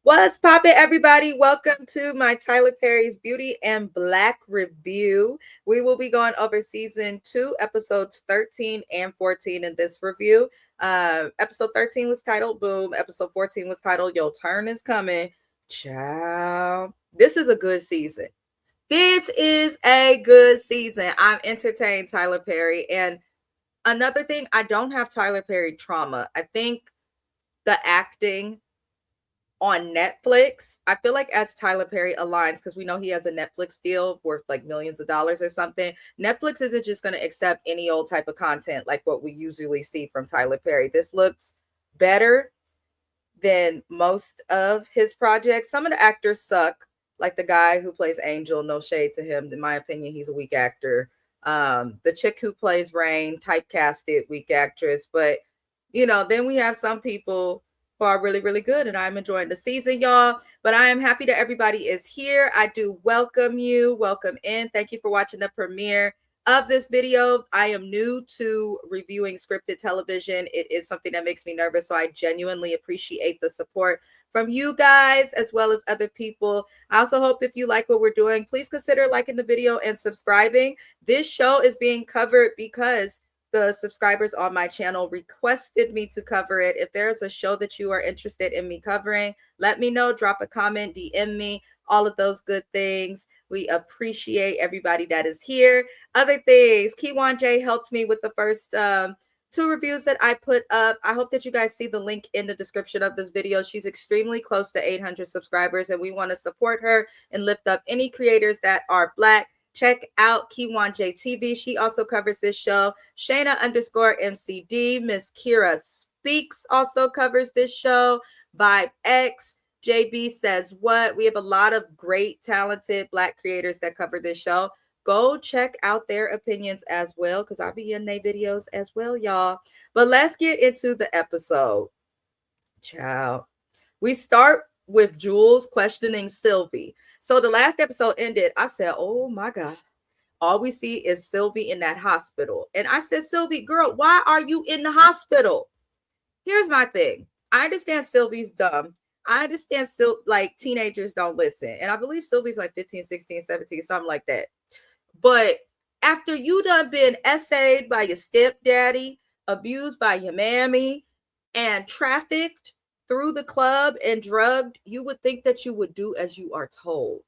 What's poppin', everybody? Welcome to my Tyler Perry's Beauty and Black review. We will be going over season 2, episodes 13 and 14 in this review. Episode 13 was titled Boom. Episode 14 was titled Your Turn is Coming. Ciao. This is a good season. This is a good season. I'm entertained, Tyler Perry. And another thing, I don't have Tyler Perry trauma. I think the acting on Netflix, I feel like as Tyler Perry aligns, because we know he has a Netflix deal worth like millions of dollars or something. Netflix isn't just going to accept any old type of content like what we usually see from Tyler Perry. This looks better than most of his projects. Some of the actors suck, like the guy who plays Angel. No shade to him. In my opinion, he's a weak actor. The chick who plays Rain, typecasted, weak actress. But, then we have some people who are really, really good, and I'm enjoying the season, y'all. But I am happy that everybody is here. I do welcome you. Welcome in. Thank you for watching the premiere of this video. I am new to reviewing scripted television. It is something that makes me nervous, so I genuinely appreciate the support from you guys as well as other people. I also hope if you like what we're doing, please consider liking the video and subscribing. This show is being covered because the subscribers on my channel requested me to cover it. If there's a show that you are interested in me covering, let me know. Drop a comment, DM me, all of those good things. We appreciate everybody that is here. Other things, Kiwan J helped me with the first 2 reviews that I put up. I hope that you guys see the link in the description of this video. She's extremely close to 800 subscribers, and we want to support her and lift up any creators that are Black. Check out Kiwan J TV. She also covers this show. Shayna_MCD. Miss Kira Speaks also covers this show. Vibe X. JB Says What. We have a lot of great, talented Black creators that cover this show. Go check out their opinions as well, because I'll be in their videos as well, y'all. But let's get into the episode. Ciao. We start with Jules questioning Sylvie. So the last episode ended, I said, oh my God. All we see is Sylvie in that hospital. And I said, Sylvie, girl, why are you in the hospital? Here's my thing. I understand Sylvie's dumb. I understand like teenagers don't listen. And I believe Sylvie's like 15, 16, 17, something like that. But after you done been essayed by your stepdaddy, abused by your mammy, and trafficked through the club and drugged, you would think that you would do as you are told.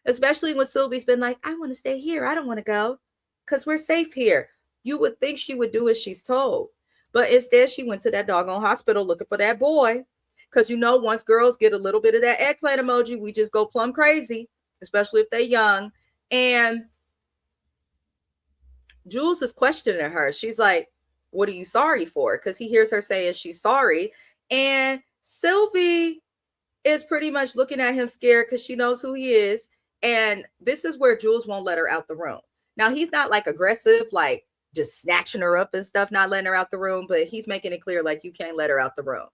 Especially when Sylvie's been like, I want to stay here. I don't want to go because we're safe here. You would think she would do as she's told. But instead, she went to that doggone hospital looking for that boy. Because, once girls get a little bit of that eggplant emoji, we just go plumb crazy, especially if they're young. And Jules is questioning her. She's like, what are you sorry for? Because he hears her saying she's sorry. And Sylvie is pretty much looking at him scared because she knows who he is. And this is where Jules won't let her out the room. Now, he's not like aggressive, like just snatching her up and stuff, not letting her out the room, but he's making it clear like you can't let her out the room.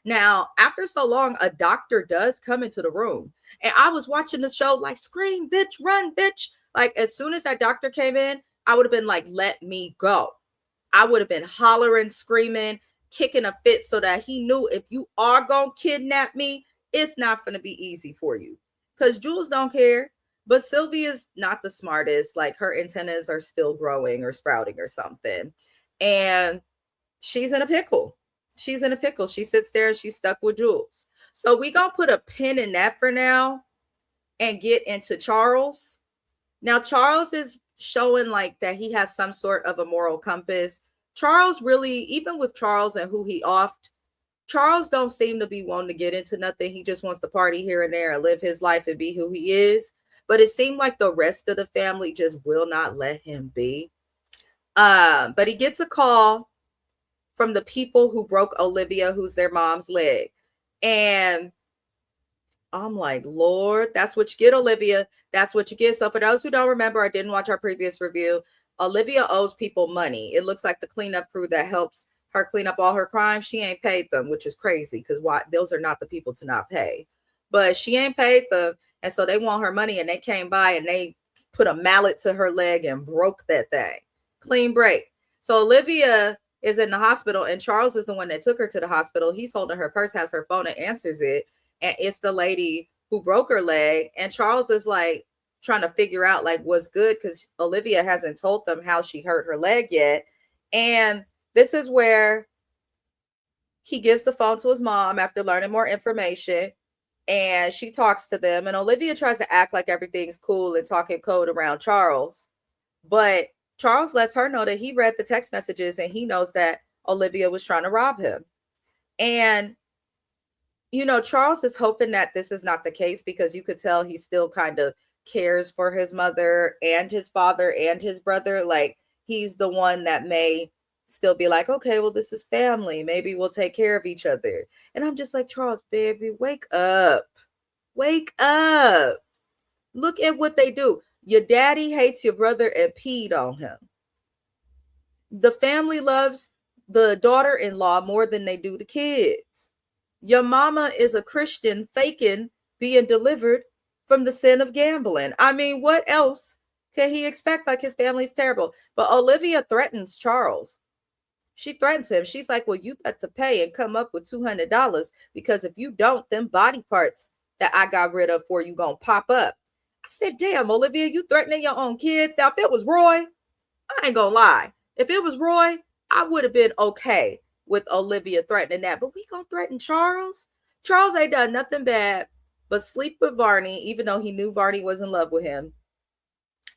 Now, after so long, a doctor does come into the room. And I was watching the show like, scream, bitch, run, bitch. Like, as soon as that doctor came in, I would have been like, let me go. I would have been hollering, screaming, kicking a fit so that he knew if you are going to kidnap me, it's not going to be easy for you. Because Jules don't care. But Sylvia's not the smartest. Like, her antennas are still growing or sprouting or something. And she's in a pickle. She's in a pickle. She sits there and she's stuck with Jules. So we going to put a pin in that for now and get into Charles. Now, Charles is showing like that he has some sort of a moral compass. Charles really, even with Charles and who he offed, Charles don't seem to be wanting to get into nothing. He just wants to party here and there and live his life and be who he is. But it seemed like the rest of the family just will not let him be. But he gets a call from the people who broke Olivia, who's their mom's leg. And I'm like, Lord, that's what you get, Olivia. That's what you get. So for those who don't remember or didn't watch our previous review, Olivia owes people money. It looks like the cleanup crew that helps her clean up all her crimes, she ain't paid them, which is crazy because why? Those are not the people to not pay. But she ain't paid them. And so they want her money, and they came by and they put a mallet to her leg and broke that thing. Clean break. So Olivia is in the hospital, and Charles is the one that took her to the hospital. He's holding her purse, has her phone, and answers it. and it's the lady who broke her leg. And Charles is like trying to figure out like what's good because Olivia hasn't told them how she hurt her leg yet. And this is where he gives the phone to his mom after learning more information, and she talks to them, and Olivia tries to act like everything's cool and talking code around Charles, but Charles lets her know that he read the text messages and he knows that Olivia was trying to rob him. And Charles is hoping that this is not the case because you could tell he still kind of cares for his mother and his father and his brother. Like he's the one that may still be like, okay, well, this is family. Maybe we'll take care of each other. And I'm just like, Charles, baby, wake up. Wake up. Look at what they do. Your daddy hates your brother and peed on him. The family loves the daughter-in-law more than they do the kids. Your mama is a Christian faking being delivered from the sin of gambling. I mean, what else can he expect? Like his family's terrible. But Olivia threatens Charles. She threatens him. She's like, well, you got to pay and come up with $200 because if you don't, them body parts that I got rid of for you gonna pop up. I said, damn, Olivia, you threatening your own kids. Now, if it was Roy, I ain't gonna lie. If it was Roy, I would have been okay with Olivia threatening that. But we gonna threaten Charles? Charles ain't done nothing bad but sleep with Varney, even though he knew Varney was in love with him,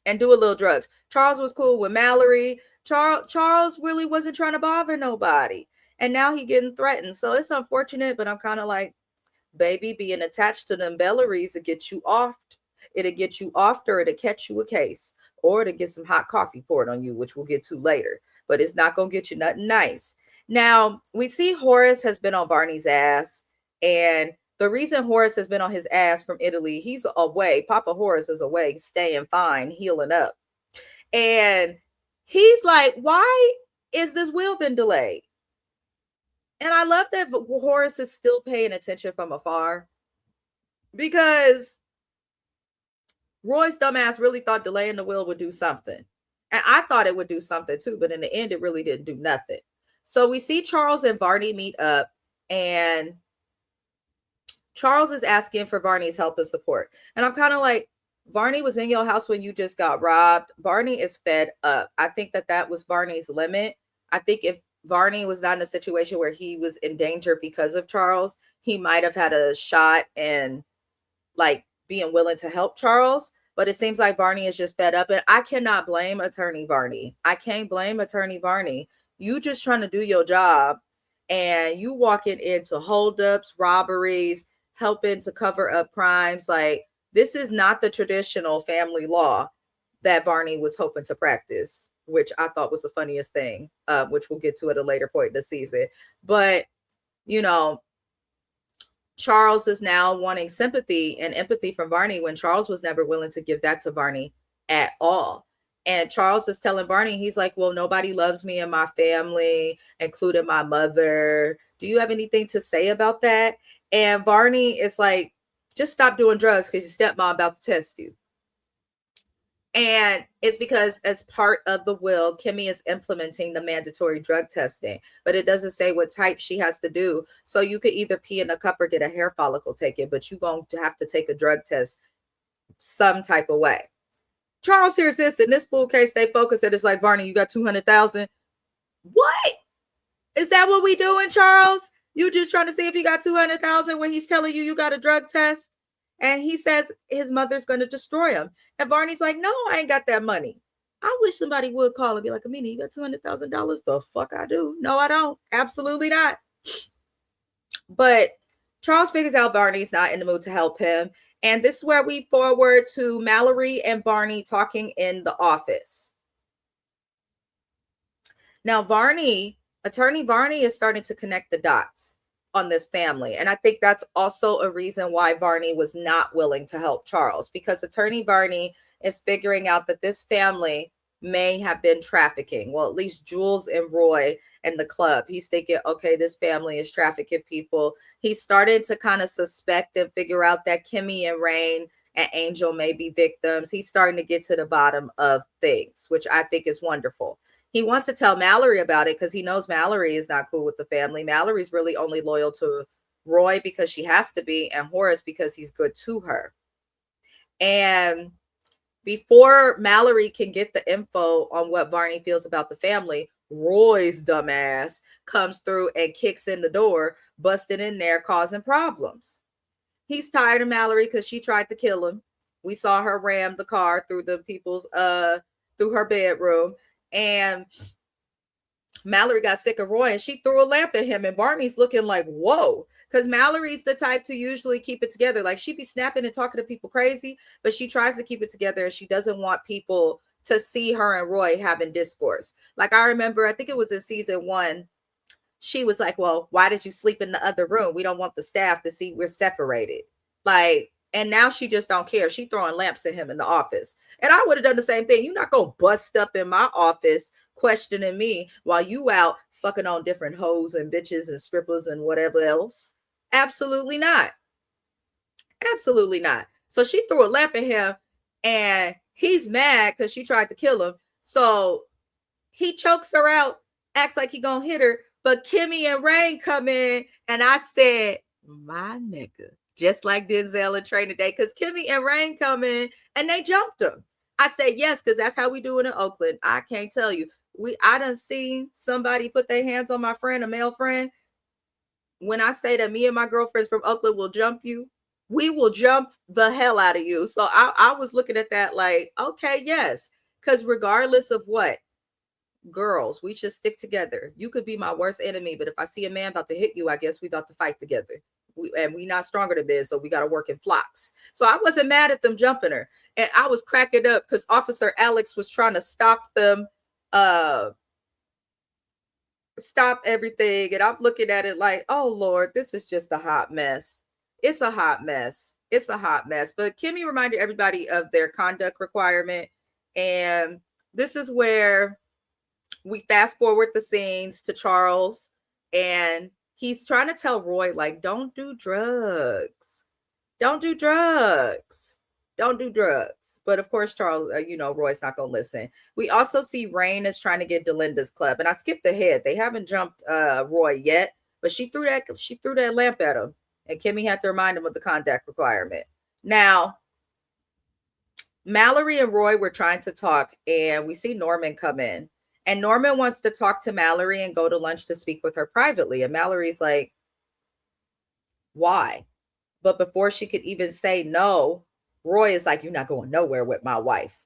and do a little drugs. Charles was cool with Mallory. Charles really wasn't trying to bother nobody. And now he getting threatened. So it's unfortunate, but I'm kind of like, baby, being attached to them Belleries will get you off. It'll get you off, or it'll catch you a case, or to get some hot coffee poured on you, which we'll get to later. But it's not going to get you nothing nice. Now, we see Horace has been on Barney's ass. And the reason Horace has been on his ass from Italy, he's away. Papa Horace is away, staying fine, healing up. And he's like, why is this will been delayed? And I love that Horace is still paying attention from afar, because Roy's dumbass really thought delaying the will would do something. And I thought it would do something too, but in the end, it really didn't do nothing. So we see Charles and Varney meet up, and Charles is asking for Varney's help and support. And I'm kind of like, Varney was in your house when you just got robbed. Varney is fed up. I think that was Varney's limit. I think if Varney was not in a situation where he was in danger because of Charles, he might have had a shot and like being willing to help Charles. But it seems like Varney is just fed up. And I cannot blame Attorney Varney. I can't blame Attorney Varney. You just trying to do your job, and you walking into holdups, robberies, helping to cover up crimes. Like, this is not the traditional family law that Varney was hoping to practice, which I thought was the funniest thing, which we'll get to at a later point in the season. But, Charles is now wanting sympathy and empathy from Varney when Charles was never willing to give that to Varney at all. And Charles is telling Varney, he's like, well, nobody loves me and my family, including my mother. Do you have anything to say about that? And Varney is like, just stop doing drugs because your stepmom about to test you. And it's because as part of the will, Kimmy is implementing the mandatory drug testing, but it doesn't say what type she has to do. So you could either pee in a cup or get a hair follicle taken, but you're going to have to take a drug test some type of way. Charles hears this, and this fool can't stay focused. And it's like, Varney, you got 200,000. What? Is that what we doing, Charles? You just trying to see if he got 200,000 when he's telling you got a drug test? And he says his mother's going to destroy him. And Varney's like, no, I ain't got that money. I wish somebody would call and be like, Amina, you got $200,000? The fuck I do. No, I don't. Absolutely not. But Charles figures out Varney's not in the mood to help him. And this is where we forward to Mallory and Barney talking in the office. Now, Attorney Varney is starting to connect the dots on this family. And I think that's also a reason why Varney was not willing to help Charles, because Attorney Varney is figuring out that this family may have been trafficking. Well, at least Jules and Roy and the club. He's thinking, okay, this family is trafficking people. He's starting to kind of suspect and figure out that Kimmy and Rain and Angel may be victims. He's starting to get to the bottom of things, which I think is wonderful. He wants to tell Mallory about it because he knows Mallory is not cool with the family. Mallory's really only loyal to Roy because she has to be, and Horace because he's good to her. And before Mallory can get the info on what Varney feels about the family, Roy's dumbass comes through and kicks in the door, busting in there, causing problems. He's tired of Mallory because she tried to kill him. We saw her ram the car through the people's through her bedroom, and Mallory got sick of Roy and she threw a lamp at him, and Barney's looking like, whoa. Because Mallory's the type to usually keep it together. Like, she be snapping and talking to people crazy, but she tries to keep it together and she doesn't want people to see her and Roy having discourse. Like, I remember, I think it was in season 1, she was like, well, why did you sleep in the other room? We don't want the staff to see we're separated. Like, and now she just don't care. She throwing lamps at him in the office. And I would have done the same thing. You're not going to bust up in my office questioning me while you out fucking on different hoes and bitches and strippers and whatever else. Absolutely not. Absolutely not. So she threw a lamp at him and he's mad because she tried to kill him. So he chokes her out, acts like he gonna hit her. But Kimmy and Rain come in and I said, my nigga, just like Denzel and Training Day, because Kimmy and Rain come in and they jumped him. I said yes, because that's how we do it in Oakland. I can't tell you. I done seen somebody put their hands on my friend, a male friend. When I say that me and my girlfriends from Oakland will jump you, we will jump the hell out of you. So I was looking at that like, okay, yes. Because regardless of what, girls, we should stick together. You could be my worst enemy, but if I see a man about to hit you, I guess we about to fight together. We not stronger than men, so we got to work in flocks. So I wasn't mad at them jumping her. And I was cracking up because Officer Alex was trying to stop them, stop everything. And I'm looking at it like, oh, Lord, this is just a hot mess. It's a hot mess. It's a hot mess. But Kimmy reminded everybody of their conduct requirement. And this is where we fast forward the scenes to Charles, and he's trying to tell Roy, like, don't do drugs. Don't do drugs. Don't do drugs. But of course, Charles, Roy's not going to listen. We also see Rain is trying to get Delinda's club. And I skipped ahead. They haven't jumped Roy yet, but she threw that lamp at him. And Kimmy had to remind him of the conduct requirement. Now, Mallory and Roy were trying to talk, and we see Norman come in. And Norman wants to talk to Mallory and go to lunch to speak with her privately. And Mallory's like, why? But before she could even say no, Roy is like, you're not going nowhere with my wife.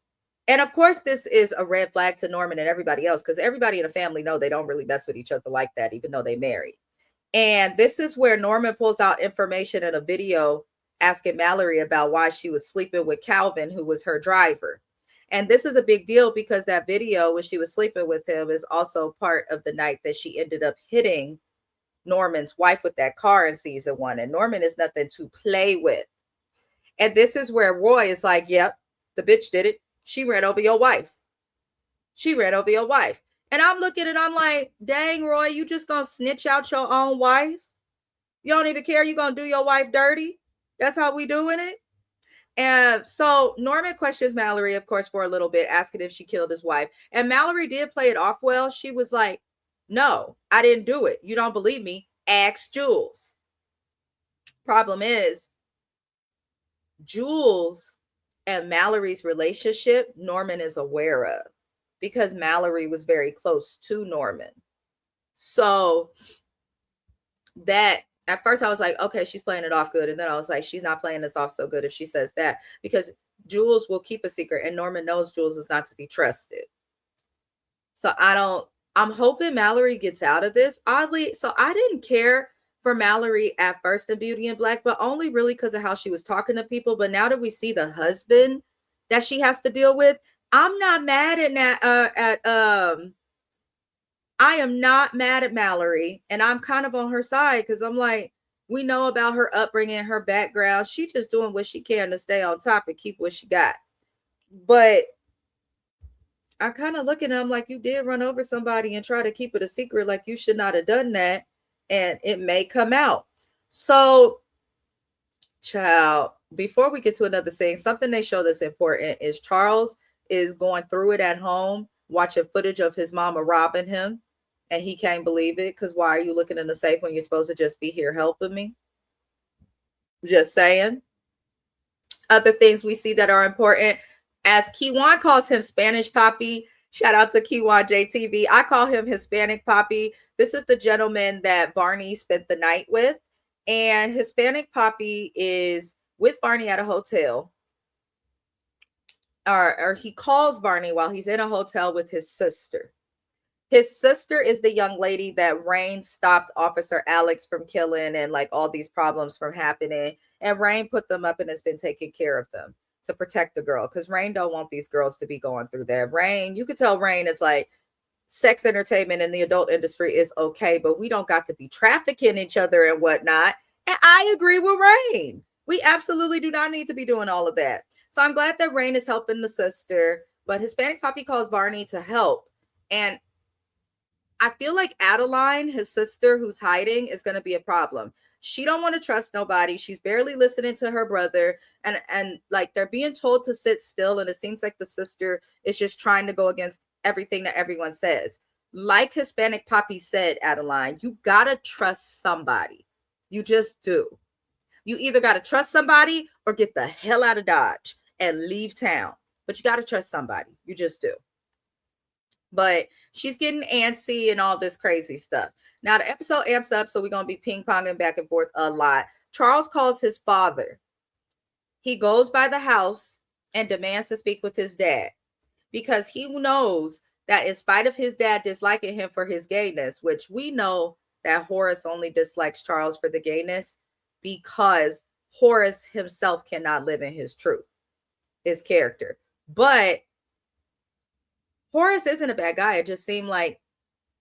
And of course, this is a red flag to Norman and everybody else, because everybody in the family know they don't really mess with each other like that, even though they married. And this is where Norman pulls out information in a video asking Mallory about why she was sleeping with Calvin, who was her driver. And this is a big deal because that video when she was sleeping with him is also part of the night that she ended up hitting Norman's wife with that car in season 1. And Norman is nothing to play with. And this is where Roy is like, yep, the bitch did it. She ran over your wife. She ran over your wife. And I'm looking and I'm like, dang, Roy, you just gonna snitch out your own wife? You don't even care? You gonna do your wife dirty? That's how we doing it? And so Norman questions Mallory, of course, for a little bit, asking if she killed his wife. And Mallory did play it off well. She was like, no, I didn't do it. You don't believe me? Ask Jules. Problem is, Jules and Mallory's relationship, Norman is aware of because Mallory was very close to Norman. So that at first I was like, okay, she's playing it off good. And then I was like, she's not playing this off so good if she says that, because Jules will keep a secret and Norman knows Jules is not to be trusted. So I'm hoping Mallory gets out of this. Oddly, so I didn't care for Mallory at first in Beauty and Black, but only really because of how she was talking to people. But now that we see the husband that she has to deal with, I'm not mad I am not mad at Mallory, and I'm kind of on her side because I'm like, we know about her upbringing, her background. She just doing what she can to stay on top and keep what she got. But I kind of look at it, I'm like, you did run over somebody and try to keep it a secret. Like, you should not have done that, and it may come out. So, child, before we get to another scene, something they show that's important is Charles is going through it at home, watching footage of his mama robbing him. And he can't believe it because why are you looking in the safe when you're supposed to just be here helping me? Just saying. Other things we see that are important, as Kiwan calls him Spanish Poppy. Shout out to Kiwan JTV. I call him Hispanic Poppy. This is the gentleman that Barney spent the night with. And Hispanic Poppy is with Barney at a hotel. Or he calls Barney while he's in a hotel with his sister. His sister is the young lady that Rain stopped Officer Alex from killing and like all these problems from happening. And Rain put them up and has been taking care of them to protect the girl, because Rain don't want these girls to be going through that. Rain, you could tell Rain is like, sex entertainment in the adult industry is okay, but we don't got to be trafficking each other and whatnot. And I agree with Rain. We absolutely do not need to be doing all of that. So I'm glad that Rain is helping the sister, but Hispanic Poppy calls Barney to help. And I feel like Adeline, his sister who's hiding, is going to be a problem. She don't want to trust nobody. She's barely listening to her brother, and like they're being told to sit still, and it seems like the sister is just trying to go against everything that everyone says. Like Hispanic Poppy said, Adeline, you got to trust somebody. You just do. You either got to trust somebody or get the hell out of Dodge and leave town. But you got to trust somebody. You just do. But she's getting antsy and all this crazy stuff. Now the episode amps up, so we're going to be ping-ponging back and forth a lot. Charles calls his father. He goes by the house and demands to speak with his dad, because he knows that in spite of his dad disliking him for his gayness, which we know that Horace only dislikes Charles for the gayness because Horace himself cannot live in his truth, his character. But Horace isn't a bad guy. It just seemed like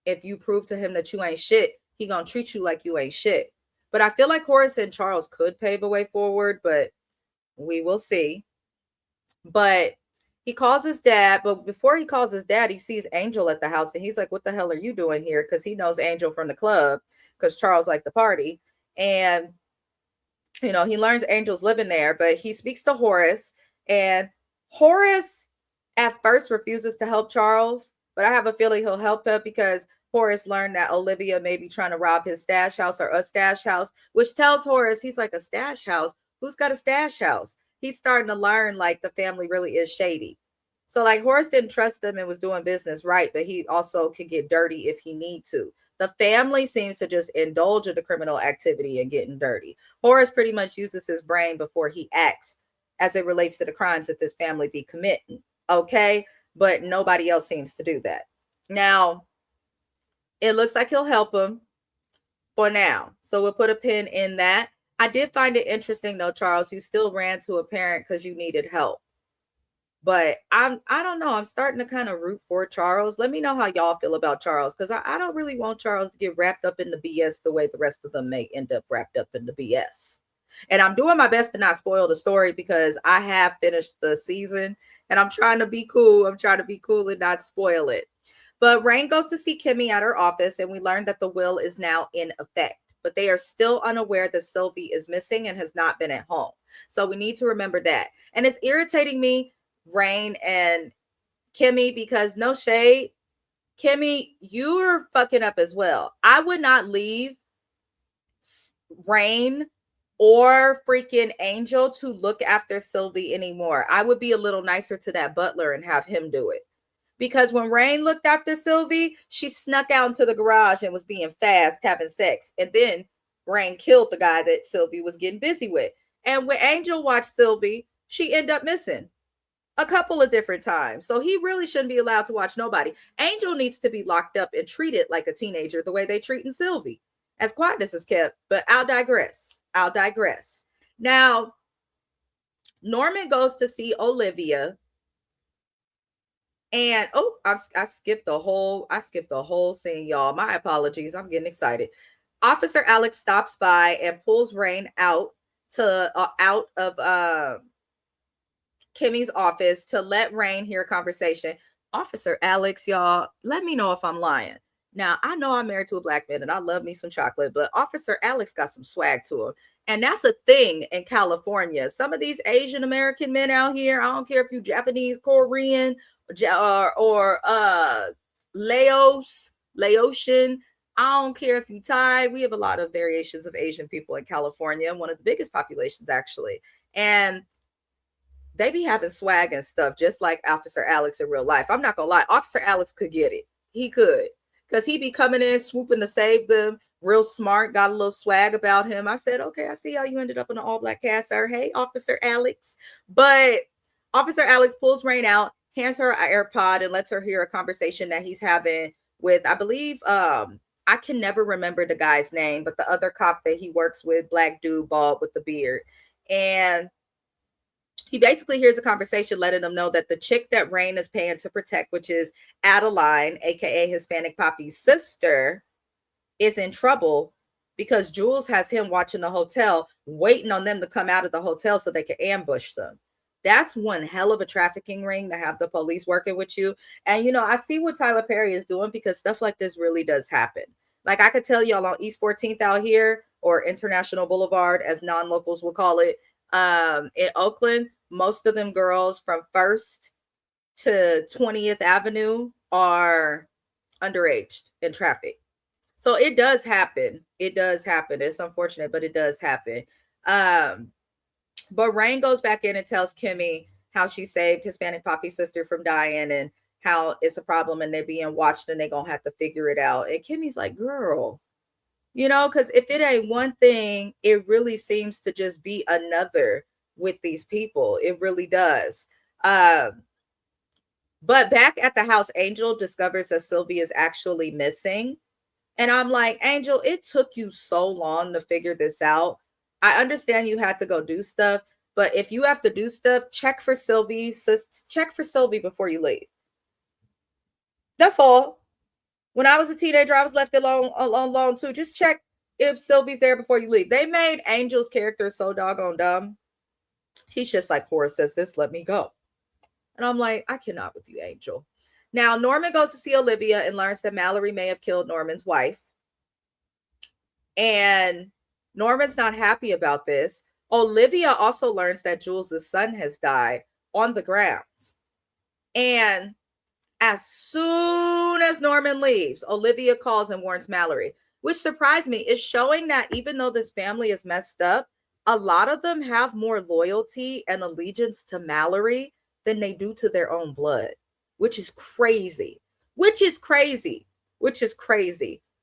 if you prove to him that you ain't shit, he gonna treat you like you ain't shit. But I feel like Horace and Charles could pave a way forward, but we will see. But he calls his dad, but before he calls his dad, he sees Angel at the house, and he's like, what the hell are you doing here? Because he knows Angel from the club, because Charles liked the party. And, you know, he learns Angel's living there, but he speaks to Horace, and Horace at first refuses to help Charles, but I have a feeling he'll help him because Horace learned that Olivia may be trying to rob his stash house or a stash house, which tells Horace, he's like, a stash house? Who's got a stash house? He's starting to learn like the family really is shady. So like Horace didn't trust them and was doing business right, but he also can get dirty if he need to. The family seems to just indulge in the criminal activity and getting dirty. Horace pretty much uses his brain before he acts as it relates to the crimes that this family be committing. Okay, but nobody else seems to do that. Now, it looks like he'll help him for now. So we'll put a pin in that. I did find it interesting though, Charles, you still ran to a parent because you needed help. But I don't know. I'm starting to kind of root for Charles. Let me know how y'all feel about Charles, because I don't really want Charles to get wrapped up in the BS the way the rest of them may end up wrapped up in the BS. And I'm doing my best to not spoil the story because I have finished the season and I'm trying to be cool. I'm trying to be cool and not spoil it. But Rain goes to see Kimmy at her office, and we learn that the will is now in effect. But they are still unaware that Sylvie is missing and has not been at home. So we need to remember that. And it's irritating me, Rain and Kimmy, because no shade, Kimmy, you're fucking up as well. I would not leave Rain or freaking Angel to look after Sylvie anymore. I would be a little nicer to that butler and have him do it. Because when Rain looked after Sylvie, she snuck out into the garage and was being fast, having sex. And then Rain killed the guy that Sylvie was getting busy with. And when Angel watched Sylvie, she ended up missing a couple of different times. So he really shouldn't be allowed to watch nobody. Angel needs to be locked up and treated like a teenager the way they treating Sylvie, as quietness is kept. But I'll digress. Now, Norman goes to see Olivia. And I skipped the whole scene, y'all. My apologies. I'm getting excited. Officer Alex stops by and pulls Rain out of Kimmy's office to let Rain hear a conversation. Officer Alex, y'all, let me know if I'm lying. Now, I know I'm married to a black man and I love me some chocolate, but Officer Alex got some swag to him. And that's a thing in California. Some of these Asian American men out here, I don't care if you Japanese, Korean, or Laotian. I don't care if you Thai. We have a lot of variations of Asian people in California, one of the biggest populations actually. And they be having swag and stuff, just like Officer Alex in real life. I'm not gonna lie, Officer Alex could get it. He could, because he be coming in, swooping to save them. Real smart, got a little swag about him. I said, okay, I see how you ended up in an all black cast, sir. Hey, Officer Alex. But Officer Alex pulls Rain out, hands her an AirPod, and lets her hear a conversation that he's having with, I believe, I can never remember the guy's name, but the other cop that he works with, black dude, bald with the beard. And he basically hears a conversation letting them know that the chick that Rain is paying to protect, which is Adeline, aka Hispanic Poppy's sister, is in trouble because Jules has him watching the hotel, waiting on them to come out of the hotel so they can ambush them. That's one hell of a trafficking ring to have the police working with you. And I see what Tyler Perry is doing, because stuff like this really does happen. Like, I could tell y'all on East 14th out here, or International Boulevard as non-locals will call it, in Oakland, most of them girls from 1st to 20th Avenue are underage in traffic. So it does happen. It does happen. It's unfortunate, but it does happen. But Rain goes back in and tells Kimmy how she saved Hispanic Poppy's sister from dying, and how it's a problem and they're being watched and they're going to have to figure it out. And Kimmy's like, girl, because if it ain't one thing, it really seems to just be another with these people. It really does. But back at the house, Angel discovers that Sylvie is actually missing. And I'm like, Angel, it took you so long to figure this out. I understand you had to go do stuff, but if you have to do stuff, check for Sylvie. Check for Sylvie before you leave. That's all. When I was a teenager, I was left alone too. Just check if Sylvie's there before you leave. They made Angel's character so doggone dumb. He's just like, Horace says this, let me go. And I'm like, I cannot with you, Angel. Now, Norman goes to see Olivia and learns that Mallory may have killed Norman's wife. And Norman's not happy about this. Olivia also learns that Jules' son has died on the grounds. And as soon as Norman leaves, Olivia calls and warns Mallory, which surprised me. It's showing that even though this family is messed up, a lot of them have more loyalty and allegiance to Mallory than they do to their own blood, which is crazy.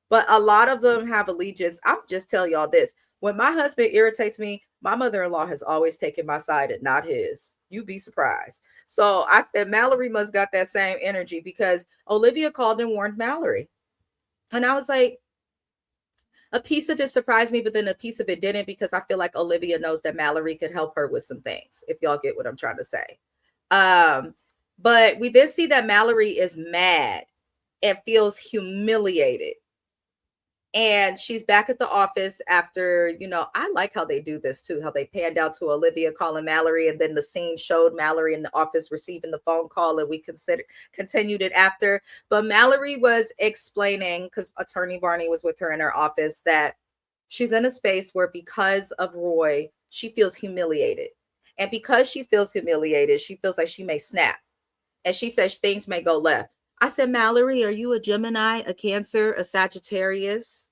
But a lot of them have allegiance. I'm just tell y'all this. When my husband irritates me, my mother-in-law has always taken my side and not his. You'd be surprised. So I said Mallory must got that same energy, because Olivia called and warned Mallory. And I was like, a piece of it surprised me, but then a piece of it didn't, because I feel like Olivia knows that Mallory could help her with some things, if y'all get what I'm trying to say. But we did see that Mallory is mad and feels humiliated. And she's back at the office after, I like how they do this too, how they panned out to Olivia calling Mallory, and then the scene showed Mallory in the office receiving the phone call, and we continued it after. But Mallory was explaining, because Attorney Varney was with her in her office, that she's in a space where, because of Roy, she feels humiliated. And because she feels humiliated, she feels like she may snap. And she says things may go left. I said, Mallory, are you a Gemini, a Cancer, a Sagittarius,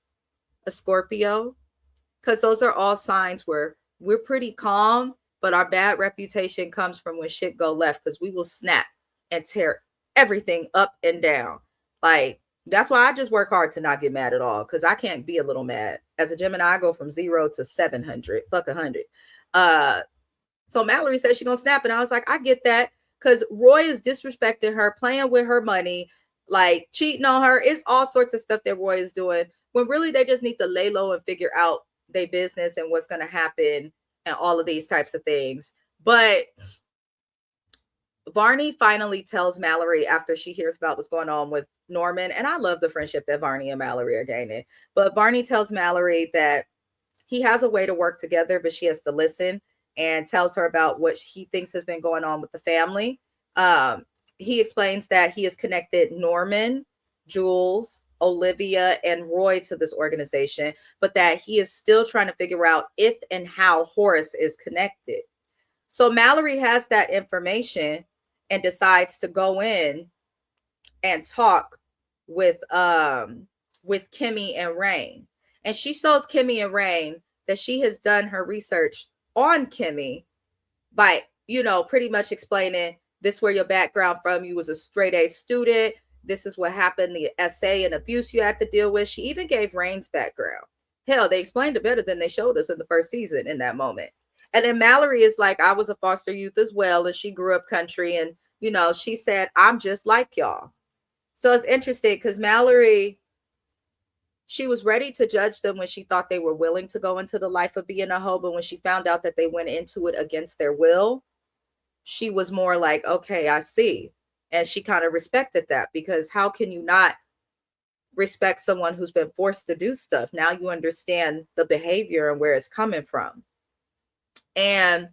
a Scorpio? Because those are all signs where we're pretty calm, but our bad reputation comes from when shit go left, because we will snap and tear everything up and down. Like, that's why I just work hard to not get mad at all, because I can't be a little mad. As a Gemini, I go from 0 to 700. Fuck 100. So Mallory said she's going to snap, and I was like, I get that. Because Roy is disrespecting her, playing with her money, like cheating on her. It's all sorts of stuff that Roy is doing, when really they just need to lay low and figure out their business and what's going to happen and all of these types of things. But Varney finally tells Mallory, after she hears about what's going on with Norman, and I love the friendship that Varney and Mallory are gaining. But Varney tells Mallory that he has a way to work together, but she has to listen, and tells her about what he thinks has been going on with the family. He explains that he has connected Norman, Jules, Olivia, and Roy to this organization, but that he is still trying to figure out if and how Horace is connected. So Mallory has that information and decides to go in and talk with with Kimmy and Rain. And she shows Kimmy and Rain that she has done her research on Kimmy by, pretty much explaining this where your background from. You was a straight A student. This is what happened, the essay and abuse you had to deal with. She even gave Rain's background. Hell, they explained it better than they showed us in the first season in that moment. And then Mallory is like, I was a foster youth as well, and she grew up country. And, she said, I'm just like y'all. So it's interesting because Mallory, she was ready to judge them when she thought they were willing to go into the life of being a hoe. But when she found out that they went into it against their will, she was more like, okay, I see. And she kind of respected that, because how can you not respect someone who's been forced to do stuff? Now you understand the behavior and where it's coming from. And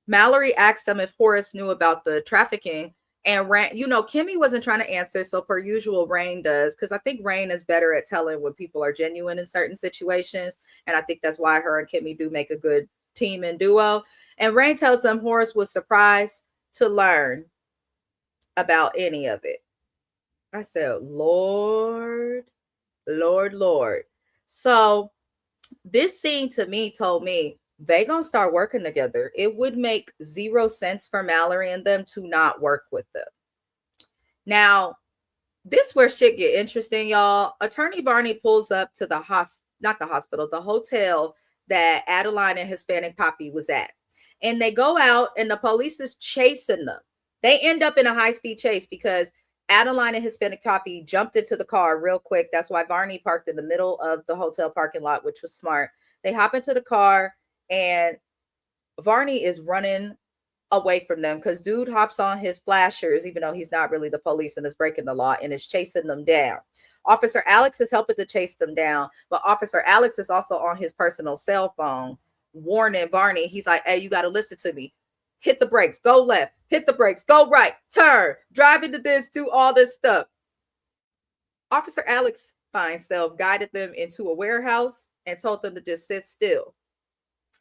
Mallory asked them if Horace knew about the trafficking. And Rain, Kimmy wasn't trying to answer. So per usual, Rain does, because I think Rain is better at telling when people are genuine in certain situations. And I think that's why her and Kimmy do make a good team and duo. And Rain tells them Horace was surprised to learn about any of it. I said, Lord. So this scene to me told me they gonna start working together. It would make zero sense for Mallory and them to not work with them. Now, this where shit get interesting, y'all. Attorney Varney pulls up to the hotel that Adeline and Hispanic Poppy was at. And they go out and the police is chasing them. They end up in a high-speed chase because Adeline and Hispanic Poppy jumped into the car real quick. That's why Varney parked in the middle of the hotel parking lot, which was smart. They hop into the car and Varney is running away from them because dude hops on his flashers, even though he's not really the police and is breaking the law, and is chasing them down. Officer Alex is helping to chase them down, but Officer Alex is also on his personal cell phone warning Varney. He's like, hey, you got to listen to me. Hit the brakes, go left, hit the brakes, go right, turn, drive into this, do all this stuff. Officer Alex fine self guided them into a warehouse and told them to just sit still.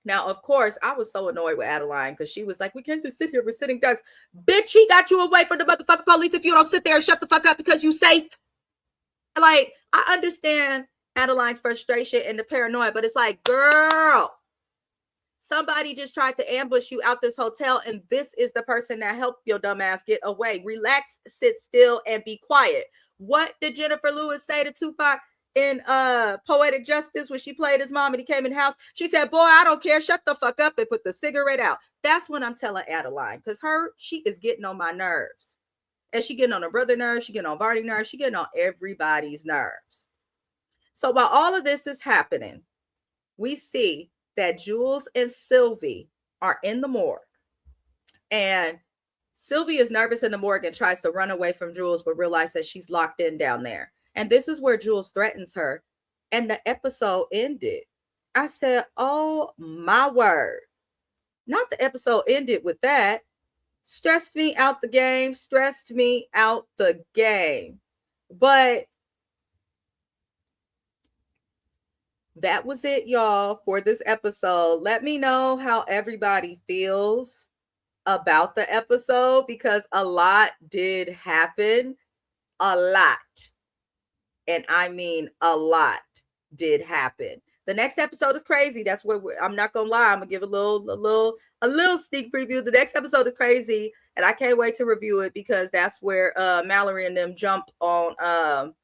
Now, of course, I was so annoyed with Adeline because she was like, we can't just sit here. We're sitting ducks. Bitch, he got you away from the motherfucking police if you don't sit there and shut the fuck up because you safe. Like, I understand Adeline's frustration and the paranoia, but it's like, girl, somebody just tried to ambush you out this hotel, and this is the person that helped your dumb ass get away. Relax, sit still, and be quiet. What did Jennifer Lewis say to Tupac in Poetic Justice when she played his mom and he came in the house? She said, boy, I don't care. Shut the fuck up and put the cigarette out. That's what I'm telling Adeline, because she is getting on my nerves. And she getting on her brother's nerves. She getting on Varney's nerves. She getting on everybody's nerves. So while all of this is happening, we see that Jules and Sylvie are in the morgue. And Sylvie is nervous in the morgue and tries to run away from Jules, but realizes that she's locked in down there. And this is where Jules threatens her. And the episode ended. I said, oh my word. Not the episode ended with that. Stressed me out the game. But that was it, y'all, for this episode. Let me know how everybody feels about the episode, because a lot did happen. A lot. And I mean a lot did happen. The next episode is crazy. That's where I'm not gonna lie. I'm gonna give a little sneak preview. The next episode is crazy, and I can't wait to review it, because that's where Mallory and them jump on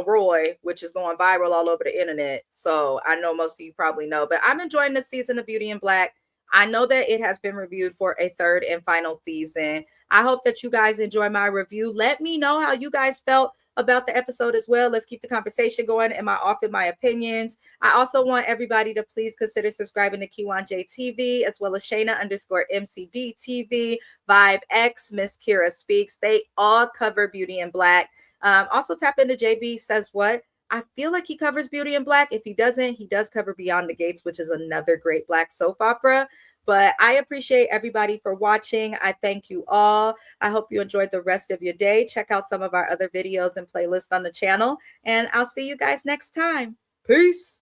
Roy, which is going viral all over the internet. So I know most of you probably know, but I'm enjoying this season of Beauty in Black. I know that it has been reviewed for a third and final season. I hope that you guys enjoy my review. Let me know how you guys felt about the episode as well. Let's keep the conversation going and offer my opinions. I also want everybody to please consider subscribing to Kiwan TV, as well as Shayna_MCD TV, Vibe X, Miss Kira Speaks. They all cover Beauty in Black. Also tap into JB Says What. I feel like he covers Beauty in Black. If he doesn't, he does cover Beyond the Gates, which is another great Black soap opera. But I appreciate everybody for watching. I thank you all. I hope you enjoyed the rest of your day. Check out some of our other videos and playlists on the channel. And I'll see you guys next time. Peace.